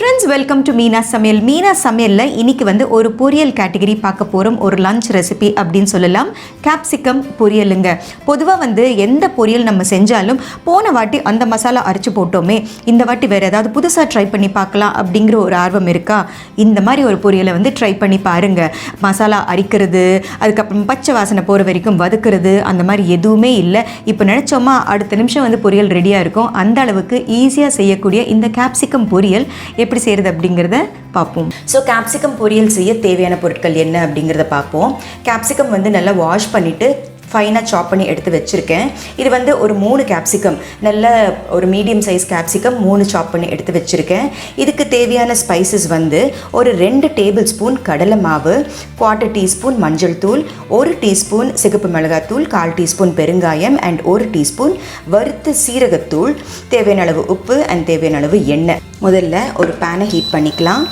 Friends, welcome to Meena சமையல். மீனா சமையலில் இன்றைக்கி வந்து ஒரு பொரியல் கேட்டகரி பார்க்க போகிறோம். ஒரு லஞ்ச் ரெசிபி அப்படின்னு சொல்லலாம். கேப்சிகம் பொரியலுங்க. பொதுவாக வந்து எந்த பொரியல் நம்ம செஞ்சாலும் போன வாட்டி அந்த மசாலா அரைச்சி போட்டோமே, இந்த வாட்டி வேறு ஏதாவது புதுசாக ட்ரை பண்ணி பார்க்கலாம் அப்படிங்கிற ஒரு ஆர்வம் இருக்கா? இந்த மாதிரி ஒரு பொரியலை வந்து ட்ரை பண்ணி பாருங்கள். மசாலா அரிக்கிறது, அதுக்கப்புறம் பச்சை வாசனை போகிற வரைக்கும் வதக்கிறது, அந்த மாதிரி எதுவுமே இல்லை. இப்போ நினச்சோமா அடுத்த நிமிஷம் வந்து பொரியல் ரெடியாக இருக்கும். அந்த அளவுக்கு ஈஸியாக செய்யக்கூடிய இந்த கேப்சிகம் பொரியல் எப்படி செய்கிறது அப்படிங்கிறத பார்ப்போம். ஸோ கேப்சிகம் பொரியல் செய்ய தேவையான பொருட்கள் என்ன அப்படிங்கிறத பார்ப்போம். கேப்சிகம் வந்து நல்லா வாஷ் பண்ணிவிட்டு ஃபைனாக சாப் பண்ணி எடுத்து வச்சுருக்கேன். இது வந்து ஒரு 3 கேப்சிகம், நல்ல ஒரு மீடியம் சைஸ் கேப்சிகம் 3 சாப் பண்ணி எடுத்து வச்சுருக்கேன். இதுக்கு தேவையான ஸ்பைசஸ் வந்து ஒரு 2 டேபிள் ஸ்பூன் கடலை மாவு, 1/4 டீஸ்பூன் மஞ்சள் தூள், 1 டீஸ்பூன் சிகப்பு மிளகாத்தூள், 1/4 டீஸ்பூன் பெருங்காயம் அண்ட் 1 டீஸ்பூன் வறுத்த சீரகத்தூள், தேவையான அளவு உப்பு அண்ட் தேவையான அளவு எண்ணெய். முதல்ல ஒரு பேனை ஹீட் பண்ணிக்கலாம்.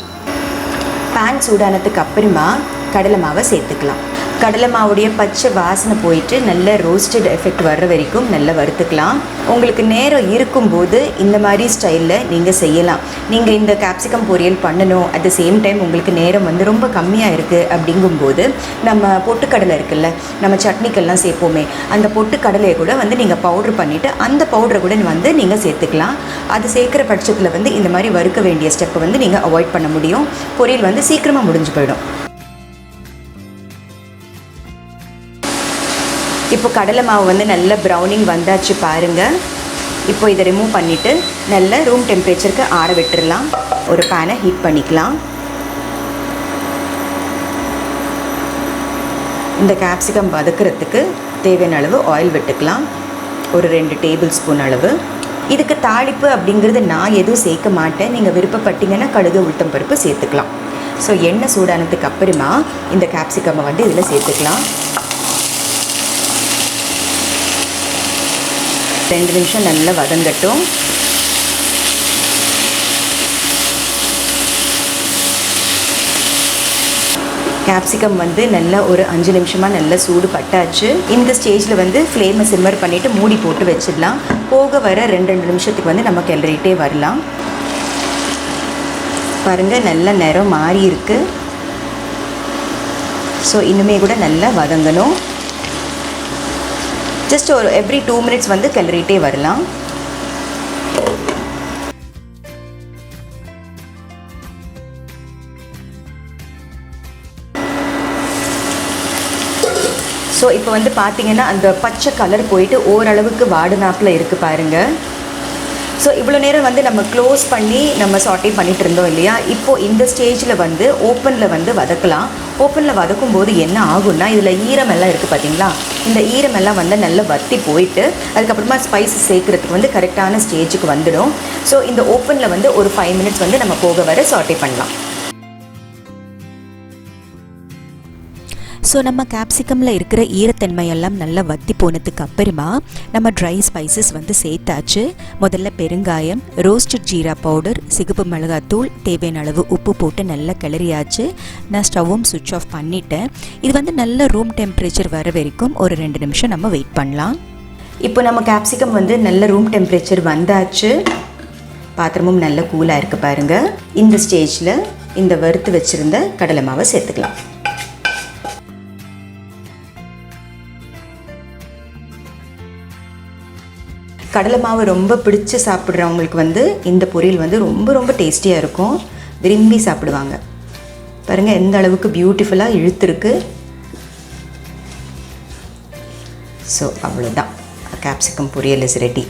பேன் சூடானதுக்கு அப்புறமா கடலை மாவை சேர்த்துக்கலாம். கடலை மாவுடைய பச்சை வாசனை போயிட்டு நல்ல ரோஸ்டட் எஃபெக்ட் வர்ற வரைக்கும் நல்லா வறுத்துக்கலாம். உங்களுக்கு நேரம் இருக்கும்போது இந்த மாதிரி ஸ்டைலில் நீங்கள் செய்யலாம். நீங்கள் இந்த கேப்சிகம் பொரியல் பண்ணணும், அட் த சேம் டைம் உங்களுக்கு நேரம் வந்து ரொம்ப கம்மியாக இருக்குது அப்படிங்கும்போது நம்ம பொட்டுக்கடலை இருக்குல்ல, நம்ம சட்னிக்கெல்லாம் சேர்ப்போமே, அந்த பொட்டுக்கடலையை கூட வந்து நீங்கள் பவுட்ரு பண்ணிவிட்டு அந்த பவுடரை கூட வந்து நீங்கள் சேர்த்துக்கலாம். அது சேர்க்குற பட்சத்தில் வந்து இந்த மாதிரி வறுக்க வேண்டிய ஸ்டெப்பை வந்து நீங்கள் அவாய்ட் பண்ண முடியும். பொரியல் வந்து சீக்கிரமாக முடிஞ்சு போயிடும். இப்போ கடலை மாவு வந்து நல்ல ப்ரௌனிங் வந்தாச்சு பாருங்கள். இப்போ இதை ரிமூவ் பண்ணிவிட்டு நல்ல ரூம் டெம்பரேச்சருக்கு ஆற விட்டுடலாம். ஒரு பேனை ஹீட் பண்ணிக்கலாம். இந்த கேப்சிகம் வதக்கிறதுக்கு தேவையான அளவு ஆயில் விட்டுக்கலாம். ஒரு 2 டேபிள் ஸ்பூன் அளவு. இதுக்கு தாளிப்பு அப்படிங்கிறது நான் எதுவும் சேர்க்க மாட்டேன். நீங்கள் விருப்பப்பட்டீங்கன்னா கடுகு உளுத்தம் பருப்பு சேர்த்துக்கலாம். ஸோ எண்ணெய் சூடானதுக்கு அப்புறமா இந்த கேப்சிகம்மை வந்து இதில் சேர்த்துக்கலாம். 2 நிமிஷம் நல்லா வதங்கட்டும். கேப்சிகம் வந்து நல்லா ஒரு 5 நிமிஷமாக நல்லா சூடு பட்டாச்சு. இந்த ஸ்டேஜில் வந்து ஃப்ளேமை சிம்மர் பண்ணிவிட்டு மூடி போட்டு வச்சிடலாம். போக வர 2 நிமிஷத்துக்கு வந்து நம்ம கிளறிட்டே வரலாம். பாருங்கள், நல்ல நிறம் மாறி இருக்கு. ஸோ இன்னுமே கூட நல்லா வதங்கணும். ஜஸ்ட் ஒரு எவ்ரி 2 மினிட்ஸ் வந்து கிளறிட்டே வரலாம். ஸோ இப்போ வந்து பார்த்தீங்கன்னா அந்த பச்சை கலர் போயிட்டு ஓரளவுக்கு வாடுனாப்பில் இருக்குது பாருங்கள். ஸோ இவ்வளோ நேரம் வந்து நம்ம க்ளோஸ் பண்ணி நம்ம சாட்டே பண்ணிகிட்டு இருந்தோம் இல்லையா? இப்போது இந்த ஸ்டேஜில் வந்து ஓப்பனில் வந்து வதக்கலாம். ஓப்பனில் வதக்கும் போது என்ன ஆகும்னா, இதில் ஈரமெல்லாம் இருக்குது பார்த்தீங்களா? இந்த ஈரமெல்லாம் வந்து நல்லா வற்றி போயிட்டு அதுக்கப்புறமா ஸ்பைசஸ் சேர்க்குறதுக்கு வந்து கரெக்டான ஸ்டேஜுக்கு வந்துடும். ஸோ இந்த ஓப்பனில் வந்து ஒரு 5 மினிட்ஸ் வந்து நம்ம போக வர சாட்டே பண்ணலாம். ஸோ நம்ம கேப்சிகமில் இருக்கிற ஈரத்தன்மையெல்லாம் நல்லா வற்றி போனதுக்கு அப்புறமா நம்ம ட்ரை ஸ்பைசஸ் வந்து சேர்த்தாச்சு. முதல்ல பெருங்காயம், ரோஸ்டட் ஜீரா பவுடர், சிகப்பு மிளகாத்தூள், தேவையான அளவு உப்பு போட்டு நல்லா கிளறியாச்சு. நான் ஸ்டவ்வும் சுவிட்ச் ஆஃப் பண்ணிட்டேன். இது வந்து நல்ல ரூம் டெம்பரேச்சர் வர வரைக்கும் ஒரு 2 நிமிஷம் நம்ம வெயிட் பண்ணலாம். இப்போ நம்ம கேப்சிகம் வந்து நல்ல ரூம் டெம்பரேச்சர் வந்தாச்சு. பாத்திரமும் நல்ல கூலாக இருக்குது பாருங்கள். இந்த ஸ்டேஜில் இந்த வறுத்து வச்சுருந்த கடலை மாவை சேர்த்துக்கலாம். கடலை மாவு ரொம்ப பிடிச்சி சாப்பிட்றவங்களுக்கு வந்து இந்த பொரியல் வந்து ரொம்ப ரொம்ப டேஸ்டியாக இருக்கும். விரும்பி சாப்பிடுவாங்க. பாருங்கள் எந்த அளவுக்கு பியூட்டிஃபுல்லாக இழுத்துருக்கு. ஸோ அவ்வளோதான், கேப்சிகம் பொரியல் இஸ் ரெடி.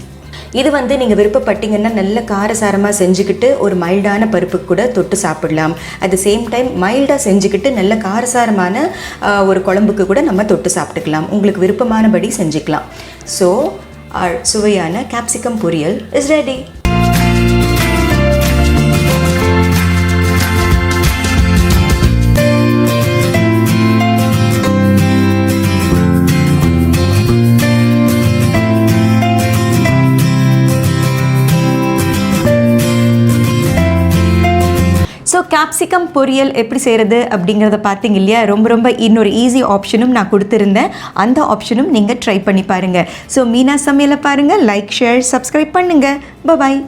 இது வந்து நீங்கள் விருப்பப்பட்டீங்கன்னா நல்ல காரசாரமாக செஞ்சுக்கிட்டு ஒரு மைல்டான பருப்பு கூட தொட்டு சாப்பிடலாம். அட் த சேம் டைம் மைல்டாக செஞ்சுக்கிட்டு நல்ல காரசாரமான ஒரு குழம்புக்கு கூட நம்ம தொட்டு சாப்பிட்டுக்கலாம். உங்களுக்கு விருப்பமானபடி செஞ்சுக்கலாம். ஸோ our சுவையான கேப்சிகம் பொரியல் is ready. ஸோ கேப்சிகம் பொரியல் எப்படி செய்கிறது அப்படிங்கிறத பார்த்தீங்க இல்லையா? ரொம்ப இன்னொரு ஈஸி ஆப்ஷனும் நான் கொடுத்துருந்தேன். அந்த ஆப்ஷனும் நீங்கள் ட்ரை பண்ணி பாருங்கள். ஸோ மீனா சமையலை பாருங்கள், லைக், ஷேர், சப்ஸ்கிரைப் பண்ணுங்கள். பாய்.